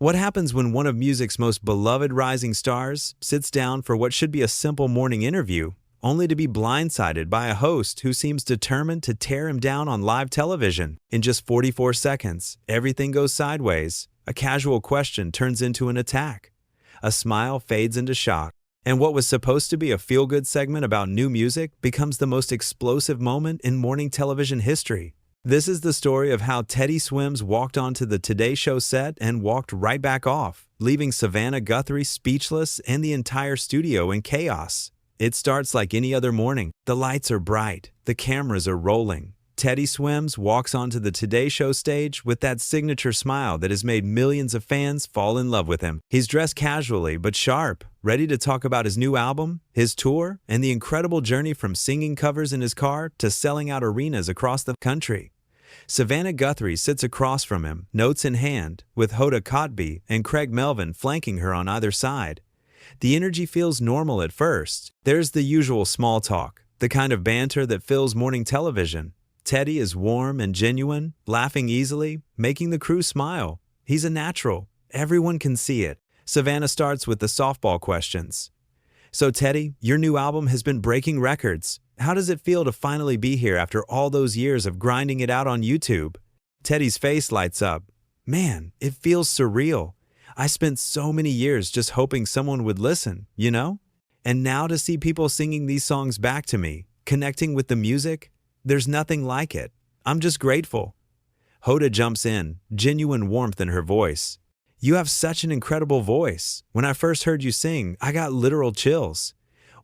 What happens when one of music's most beloved rising stars sits down for what should be a simple morning interview, only to be blindsided by a host who seems determined to tear him down on live television? In just 44 seconds, everything goes sideways. A casual question turns into an attack. A smile fades into shock. And what was supposed to be a feel-good segment about new music becomes the most explosive moment in morning television history. This is the story of how Teddy Swims walked onto the Today Show set and walked right back off, leaving Savannah Guthrie speechless and the entire studio in chaos. It starts like any other morning. The lights are bright. The cameras are rolling. Teddy Swims walks onto the Today Show stage with that signature smile that has made millions of fans fall in love with him. He's dressed casually but sharp, ready to talk about his new album, his tour, and the incredible journey from singing covers in his car to selling out arenas across the country. Savannah Guthrie sits across from him, notes in hand, with Hoda Kotb and Craig Melvin flanking her on either side. The energy feels normal at first. There's the usual small talk, the kind of banter that fills morning television. Teddy is warm and genuine, laughing easily, making the crew smile. He's a natural. Everyone can see it. Savannah starts with the softball questions. So Teddy, your new album has been breaking records. How does it feel to finally be here after all those years of grinding it out on YouTube? Teddy's face lights up. Man, it feels surreal. I spent so many years just hoping someone would listen, you know? And now to see people singing these songs back to me, connecting with the music, there's nothing like it. I'm just grateful. Hoda jumps in, genuine warmth in her voice. You have such an incredible voice. When I first heard you sing, I got literal chills.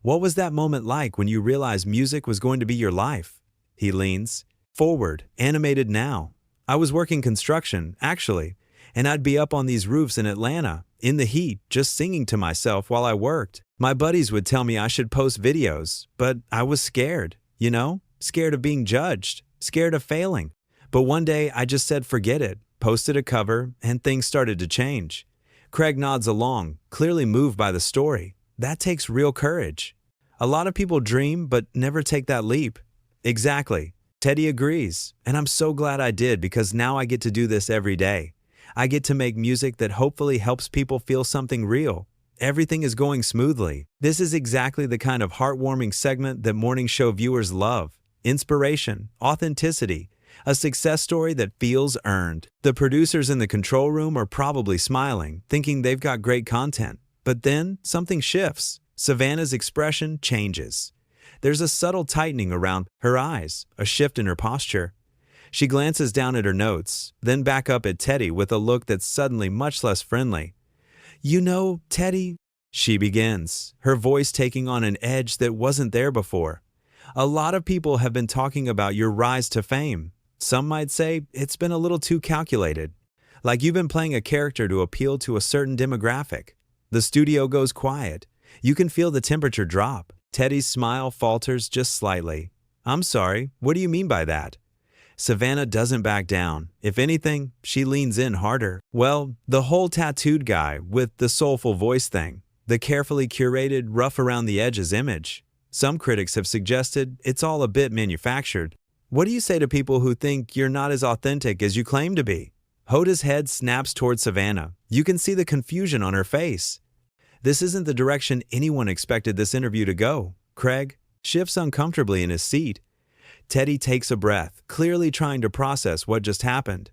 What was that moment like when you realized music was going to be your life? He leans forward, animated now. I was working construction, actually, and I'd be up on these roofs in Atlanta, in the heat, just singing to myself while I worked. My buddies would tell me I should post videos, but I was scared, you know? Scared of being judged, scared of failing. But one day I just said forget it, posted a cover, and things started to change. Craig nods along, clearly moved by the story. That takes real courage. A lot of people dream but never take that leap. Exactly. Teddy agrees, and I'm so glad I did because now I get to do this every day. I get to make music that hopefully helps people feel something real. Everything is going smoothly. This is exactly the kind of heartwarming segment that morning show viewers love. Inspiration, authenticity, a success story that feels earned. The producers in the control room are probably smiling, thinking they've got great content. But then something shifts. Savannah's expression changes. There's a subtle tightening around her eyes, a shift in her posture. She glances down at her notes, then back up at Teddy with a look that's suddenly much less friendly. You know, Teddy, she begins, her voice taking on an edge that wasn't there before. A lot of people have been talking about your rise to fame. Some might say it's been a little too calculated, like you've been playing a character to appeal to a certain demographic. The studio goes quiet. You can feel the temperature drop. Teddy's smile falters just slightly. I'm sorry, what do you mean by that? Savannah doesn't back down. If anything, she leans in harder. Well, the whole tattooed guy with the soulful voice thing. The carefully curated, rough around the edges image. Some critics have suggested it's all a bit manufactured. What do you say to people who think you're not as authentic as you claim to be? Hoda's head snaps toward Savannah. You can see the confusion on her face. This isn't the direction anyone expected this interview to go. Craig shifts uncomfortably in his seat. Teddy takes a breath, clearly trying to process what just happened.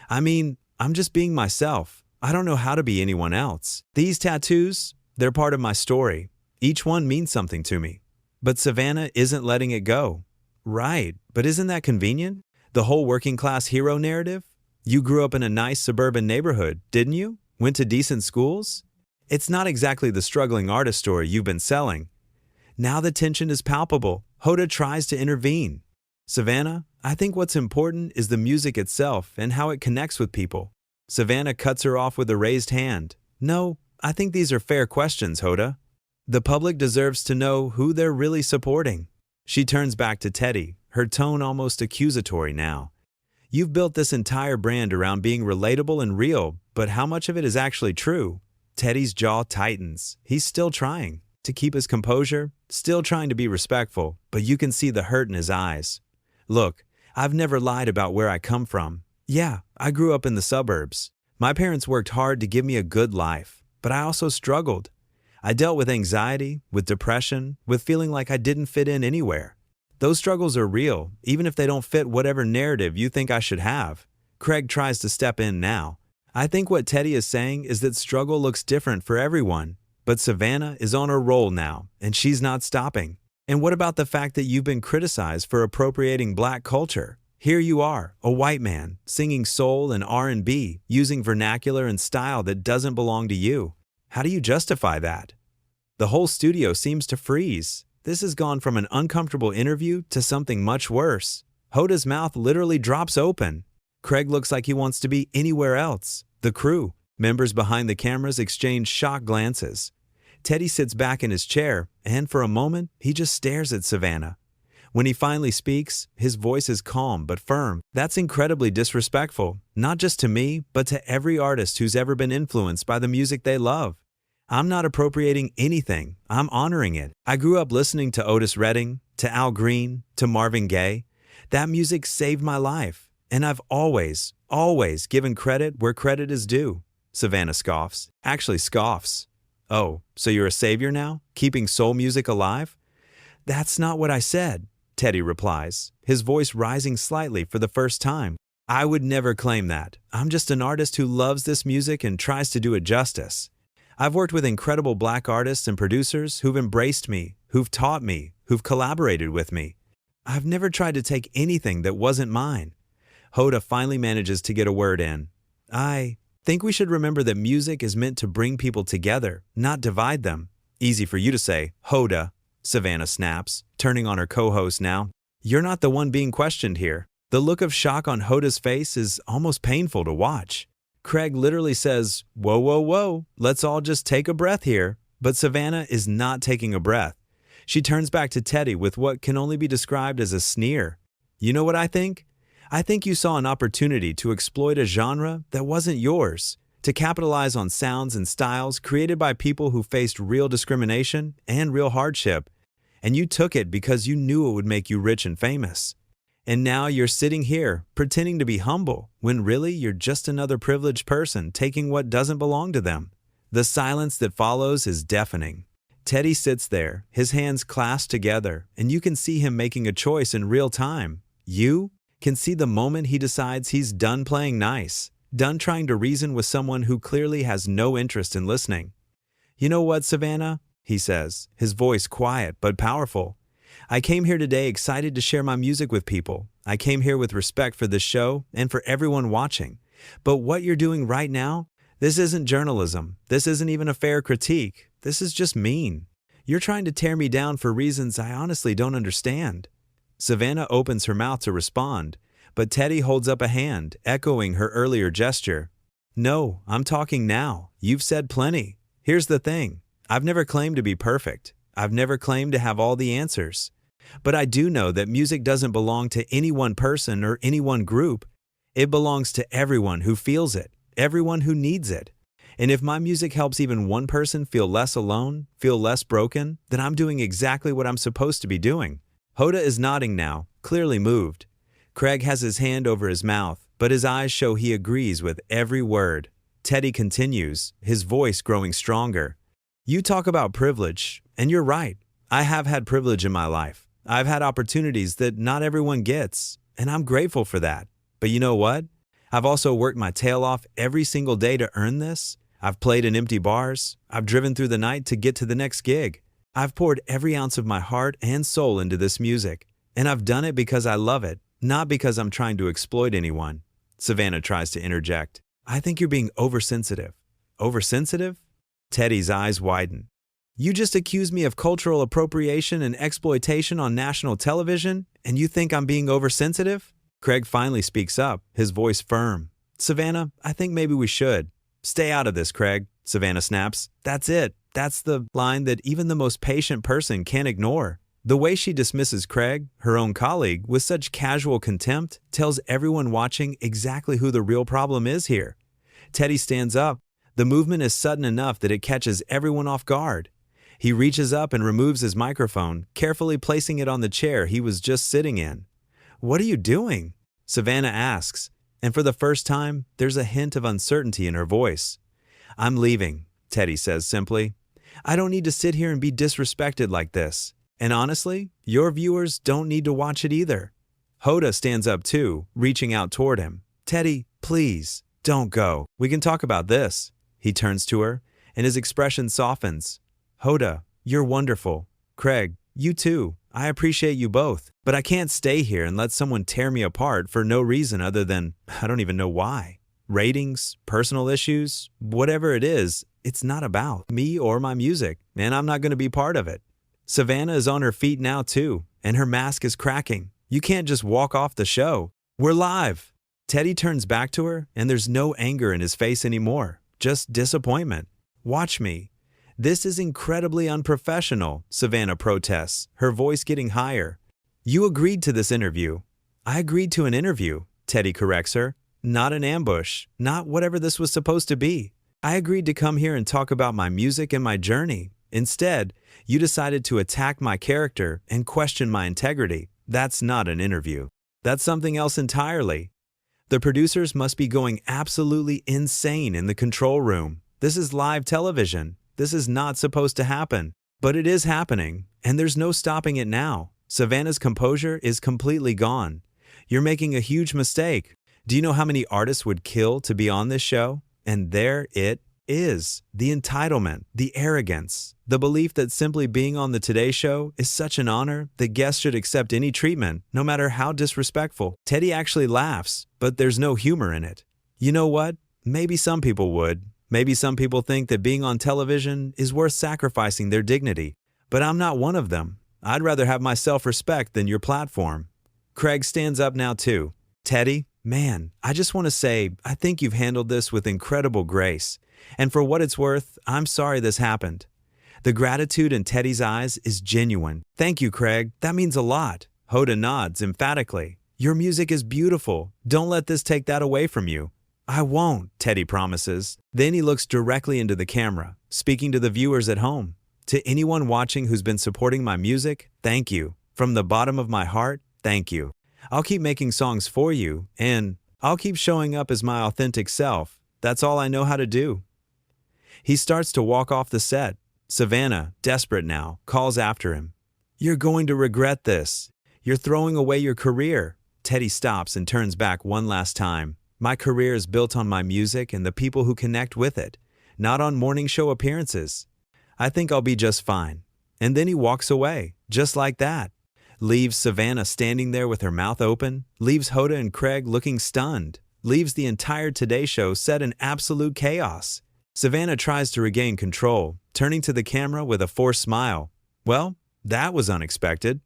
I mean, I'm just being myself. I don't know how to be anyone else. These tattoos, they're part of my story. Each one means something to me. But Savannah isn't letting it go. Right, but isn't that convenient? The whole working class hero narrative? You grew up in a nice suburban neighborhood, didn't you? Went to decent schools? It's not exactly the struggling artist story you've been selling. Now the tension is palpable. Hoda tries to intervene. Savannah, I think what's important is the music itself and how it connects with people. Savannah cuts her off with a raised hand. No, I think these are fair questions, Hoda. The public deserves to know who they're really supporting. She turns back to Teddy, her tone almost accusatory now. You've built this entire brand around being relatable and real, but how much of it is actually true? Teddy's jaw tightens. He's still trying to keep his composure, still trying to be respectful, but you can see the hurt in his eyes. Look, I've never lied about where I come from. Yeah, I grew up in the suburbs. My parents worked hard to give me a good life, but I also struggled. I dealt with anxiety, with depression, with feeling like I didn't fit in anywhere. Those struggles are real, even if they don't fit whatever narrative you think I should have. Craig tries to step in now. I think what Teddy is saying is that struggle looks different for everyone, but Savannah is on a roll now, and she's not stopping. And what about the fact that you've been criticized for appropriating black culture? Here you are, a white man, singing soul and R&B, using vernacular and style that doesn't belong to you. How do you justify that? The whole studio seems to freeze. This has gone from an uncomfortable interview to something much worse. Hoda's mouth literally drops open. Craig looks like he wants to be anywhere else. The crew, members behind the cameras, exchange shocked glances. Teddy sits back in his chair, and for a moment, he just stares at Savannah. When he finally speaks, his voice is calm but firm. That's incredibly disrespectful, not just to me, but to every artist who's ever been influenced by the music they love. I'm not appropriating anything, I'm honoring it. I grew up listening to Otis Redding, to Al Green, to Marvin Gaye. That music saved my life, and I've always given credit where credit is due. Savannah scoffs. Actually scoffs. Oh, so you're a savior now? Keeping soul music alive? That's not what I said, Teddy replies, his voice rising slightly for the first time. I would never claim that. I'm just an artist who loves this music and tries to do it justice. I've worked with incredible black artists and producers who've embraced me, who've taught me, who've collaborated with me. I've never tried to take anything that wasn't mine. Hoda finally manages to get a word in. I think we should remember that music is meant to bring people together, not divide them. Easy for you to say, Hoda, Savannah snaps, turning on her co-host now. You're not the one being questioned here. The look of shock on Hoda's face is almost painful to watch. Craig literally says, whoa, whoa, whoa, let's all just take a breath here. But Savannah is not taking a breath. She turns back to Teddy with what can only be described as a sneer. You know what I think? I think you saw an opportunity to exploit a genre that wasn't yours, to capitalize on sounds and styles created by people who faced real discrimination and real hardship, and you took it because you knew it would make you rich and famous. And now you're sitting here, pretending to be humble, when really you're just another privileged person taking what doesn't belong to them. The silence that follows is deafening. Teddy sits there, his hands clasped together, and you can see him making a choice in real time. You can see the moment he decides he's done playing nice, done trying to reason with someone who clearly has no interest in listening. You know what, Savannah? He says, his voice quiet but powerful. I came here today excited to share my music with people. I came here with respect for this show and for everyone watching. But what you're doing right now, this isn't journalism. This isn't even a fair critique. This is just mean. You're trying to tear me down for reasons I honestly don't understand. Savannah opens her mouth to respond, but Teddy holds up a hand, echoing her earlier gesture. No, I'm talking now. You've said plenty. Here's the thing. I've never claimed to be perfect. I've never claimed to have all the answers. But I do know that music doesn't belong to any one person or any one group. It belongs to everyone who feels it, everyone who needs it. And if my music helps even one person feel less alone, feel less broken, then I'm doing exactly what I'm supposed to be doing. Hoda is nodding now, clearly moved. Craig has his hand over his mouth, but his eyes show he agrees with every word. Teddy continues, his voice growing stronger. You talk about privilege, and you're right. I have had privilege in my life. I've had opportunities that not everyone gets, and I'm grateful for that. But you know what? I've also worked my tail off every single day to earn this. I've played in empty bars. I've driven through the night to get to the next gig. I've poured every ounce of my heart and soul into this music, and I've done it because I love it, not because I'm trying to exploit anyone. Savannah tries to interject. I think you're being oversensitive. Oversensitive? Teddy's eyes widen. You just accused me of cultural appropriation and exploitation on national television, and you think I'm being oversensitive? Craig finally speaks up, his voice firm. Savannah, I think maybe we should. Stay out of this, Craig, Savannah snaps. That's it. That's the line that even the most patient person can't ignore. The way she dismisses Craig, her own colleague, with such casual contempt tells everyone watching exactly who the real problem is here. Teddy stands up. The movement is sudden enough that it catches everyone off guard. He reaches up and removes his microphone, carefully placing it on the chair he was just sitting in. What are you doing? Savannah asks. And for the first time, there's a hint of uncertainty in her voice. "I'm leaving," Teddy says simply. "I don't need to sit here and be disrespected like this. And honestly, your viewers don't need to watch it either." Hoda stands up too, reaching out toward him. "Teddy, please, don't go. We can talk about this." He turns to her, and his expression softens. "Hoda, you're wonderful. Craig, you too. I appreciate you both. But I can't stay here and let someone tear me apart for no reason other than I don't even know why. Ratings, personal issues, whatever it is, it's not about me or my music, and I'm not going to be part of it." Savannah is on her feet now too, and her mask is cracking. "You can't just walk off the show. We're live." Teddy turns back to her, and there's no anger in his face anymore, just disappointment. "Watch me." "This is incredibly unprofessional," Savannah protests, her voice getting higher. "You agreed to this interview." "I agreed to an interview," Teddy corrects her. "Not an ambush, not whatever this was supposed to be. I agreed to come here and talk about my music and my journey. Instead, you decided to attack my character and question my integrity. That's not an interview. That's something else entirely." The producers must be going absolutely insane in the control room. This is live television. This is not supposed to happen. But it is happening, and there's no stopping it now. Savannah's composure is completely gone. "You're making a huge mistake. Do you know how many artists would kill to be on this show?" And there it is. The entitlement, the arrogance, the belief that simply being on the Today Show is such an honor that guests should accept any treatment, no matter how disrespectful. Teddy actually laughs, but there's no humor in it. "You know what? Maybe some people would. Maybe some people think that being on television is worth sacrificing their dignity. But I'm not one of them. I'd rather have my self-respect than your platform." Craig stands up now too. "Teddy, man, I just want to say I think you've handled this with incredible grace. And for what it's worth, I'm sorry this happened." The gratitude in Teddy's eyes is genuine. "Thank you, Craig. That means a lot." Hoda nods emphatically. "Your music is beautiful. Don't let this take that away from you." "I won't," Teddy promises. Then he looks directly into the camera, speaking to the viewers at home. "To anyone watching who's been supporting my music, thank you. From the bottom of my heart, thank you. I'll keep making songs for you, and I'll keep showing up as my authentic self. That's all I know how to do." He starts to walk off the set. Savannah, desperate now, calls after him. "You're going to regret this. You're throwing away your career." Teddy stops and turns back one last time. "My career is built on my music and the people who connect with it, not on morning show appearances. I think I'll be just fine." And then he walks away, just like that. Leaves Savannah standing there with her mouth open, leaves Hoda and Craig looking stunned, leaves the entire Today Show set in absolute chaos. Savannah tries to regain control, turning to the camera with a forced smile. "Well, that was unexpected.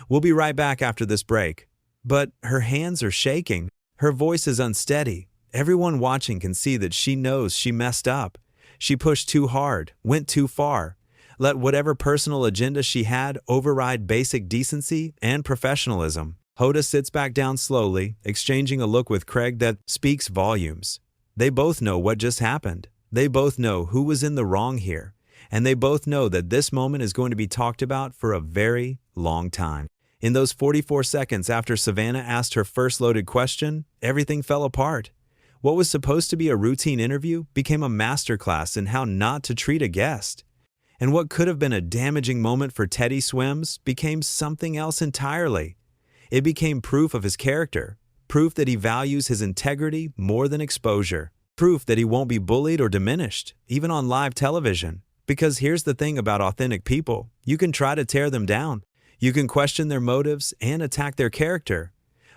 We'll be right back after this break." But her hands are shaking. Her voice is unsteady. Everyone watching can see that she knows she messed up. She pushed too hard, went too far, let whatever personal agenda she had override basic decency and professionalism. Hoda sits back down slowly, exchanging a look with Craig that speaks volumes. They both know what just happened. They both know who was in the wrong here. And they both know that this moment is going to be talked about for a very long time. In those 44 seconds after Savannah asked her first loaded question, everything fell apart. What was supposed to be a routine interview became a masterclass in how not to treat a guest. And what could have been a damaging moment for Teddy Swims became something else entirely. It became proof of his character, proof that he values his integrity more than exposure, proof that he won't be bullied or diminished, even on live television. Because here's the thing about authentic people, you can try to tear them down. You can question their motives and attack their character.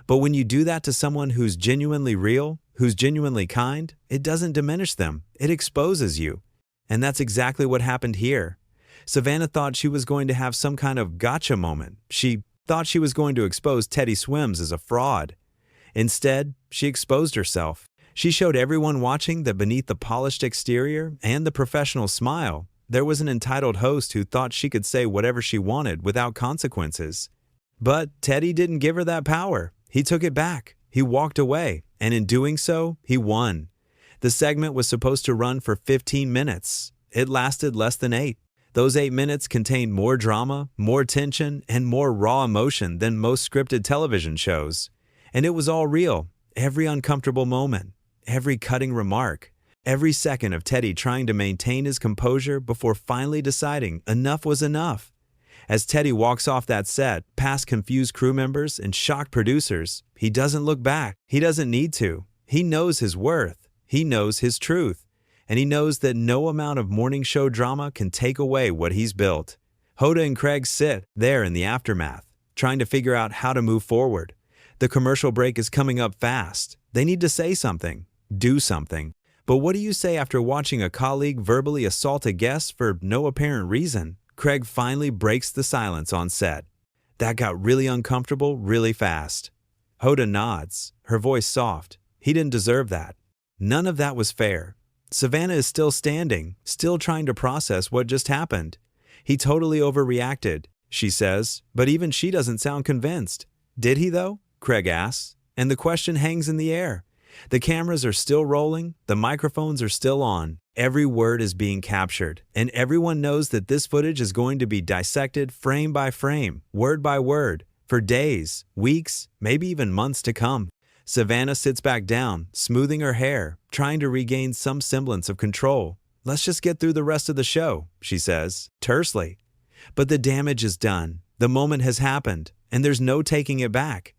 But when you do that to someone who's genuinely real, who's genuinely kind, it doesn't diminish them. It exposes you. And that's exactly what happened here. Savannah thought she was going to have some kind of gotcha moment. She thought she was going to expose Teddy Swims as a fraud. Instead, she exposed herself. She showed everyone watching that beneath the polished exterior and the professional smile, there was an entitled host who thought she could say whatever she wanted without consequences. But Teddy didn't give her that power. He took it back. He walked away, and in doing so, he won. The segment was supposed to run for 15 minutes. It lasted less than 8. Those 8 minutes contained more drama, more tension, and more raw emotion than most scripted television shows. And it was all real. Every uncomfortable moment, every cutting remark, every second of Teddy trying to maintain his composure before finally deciding enough was enough. As Teddy walks off that set, past confused crew members and shocked producers, he doesn't look back. He doesn't need to. He knows his worth. He knows his truth. And he knows that no amount of morning show drama can take away what he's built. Hoda and Craig sit there in the aftermath, trying to figure out how to move forward. The commercial break is coming up fast. They need to say something, do something. But what do you say after watching a colleague verbally assault a guest for no apparent reason? Craig finally breaks the silence on set. That got really uncomfortable really fast. Hoda nods, her voice soft. He didn't deserve that. None of that was fair. Savannah is still standing, still trying to process what just happened. He totally overreacted, she says, but even she doesn't sound convinced. Did he though? Craig asks, and the question hangs in the air. The cameras are still rolling, the microphones are still on. Every word is being captured, and everyone knows that this footage is going to be dissected frame by frame, word by word, for days, weeks, maybe even months to come. Savannah sits back down, smoothing her hair, trying to regain some semblance of control. "Let's just get through the rest of the show," she says, tersely. But the damage is done. The moment has happened, and there's no taking it back.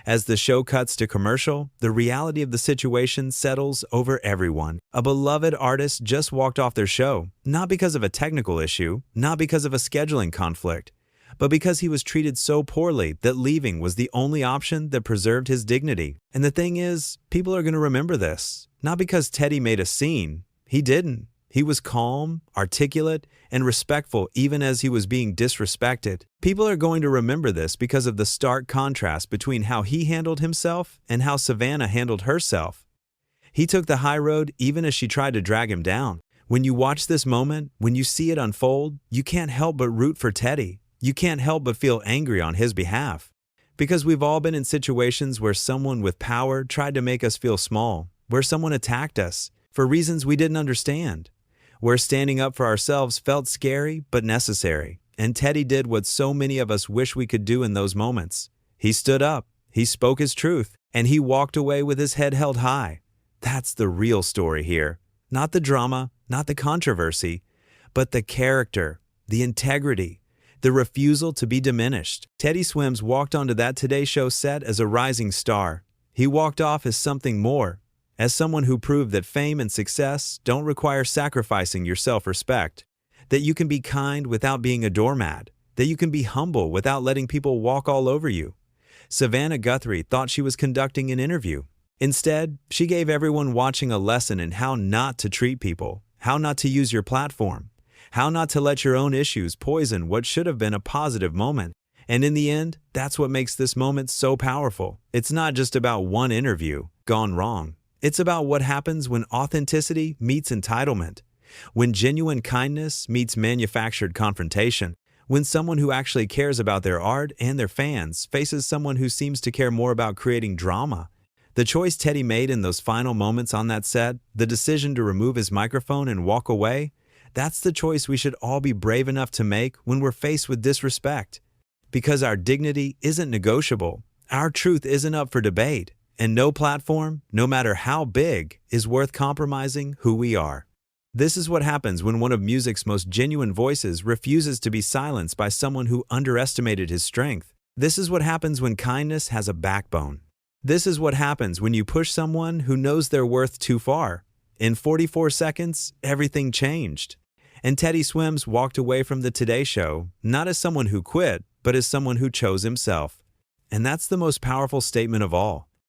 As the show cuts to commercial, the reality of the situation settles over everyone. A beloved artist just walked off their show, not because of a technical issue, not because of a scheduling conflict, but because he was treated so poorly that leaving was the only option that preserved his dignity. And the thing is, people are going to remember this, not because Teddy made a scene. He didn't. He was calm, articulate, and respectful even as he was being disrespected. People are going to remember this because of the stark contrast between how he handled himself and how Savannah handled herself. He took the high road even as she tried to drag him down. When you watch this moment, when you see it unfold, you can't help but root for Teddy. You can't help but feel angry on his behalf. Because we've all been in situations where someone with power tried to make us feel small, where someone attacked us for reasons we didn't understand, where standing up for ourselves felt scary but necessary. And Teddy did what so many of us wish we could do in those moments. He stood up, he spoke his truth, and he walked away with his head held high. That's the real story here. Not the drama, not the controversy, but the character, the integrity, the refusal to be diminished. Teddy Swims walked onto that Today Show set as a rising star. He walked off as something more, as someone who proved that fame and success don't require sacrificing your self-respect, that you can be kind without being a doormat, that you can be humble without letting people walk all over you. Savannah Guthrie thought she was conducting an interview. Instead, she gave everyone watching a lesson in how not to treat people, how not to use your platform, how not to let your own issues poison what should have been a positive moment. And in the end, that's what makes this moment so powerful. It's not just about one interview gone wrong. It's about what happens when authenticity meets entitlement, when genuine kindness meets manufactured confrontation, when someone who actually cares about their art and their fans faces someone who seems to care more about creating drama. The choice Teddy made in those final moments on that set, the decision to remove his microphone and walk away, that's the choice we should all be brave enough to make when we're faced with disrespect. Because our dignity isn't negotiable, our truth isn't up for debate, and no platform, no matter how big, is worth compromising who we are. This is what happens when one of music's most genuine voices refuses to be silenced by someone who underestimated his strength. This is what happens when kindness has a backbone. This is what happens when you push someone who knows their worth too far. In 44 seconds, everything changed. And Teddy Swims walked away from the Today Show, not as someone who quit, but as someone who chose himself. And that's the most powerful statement of all.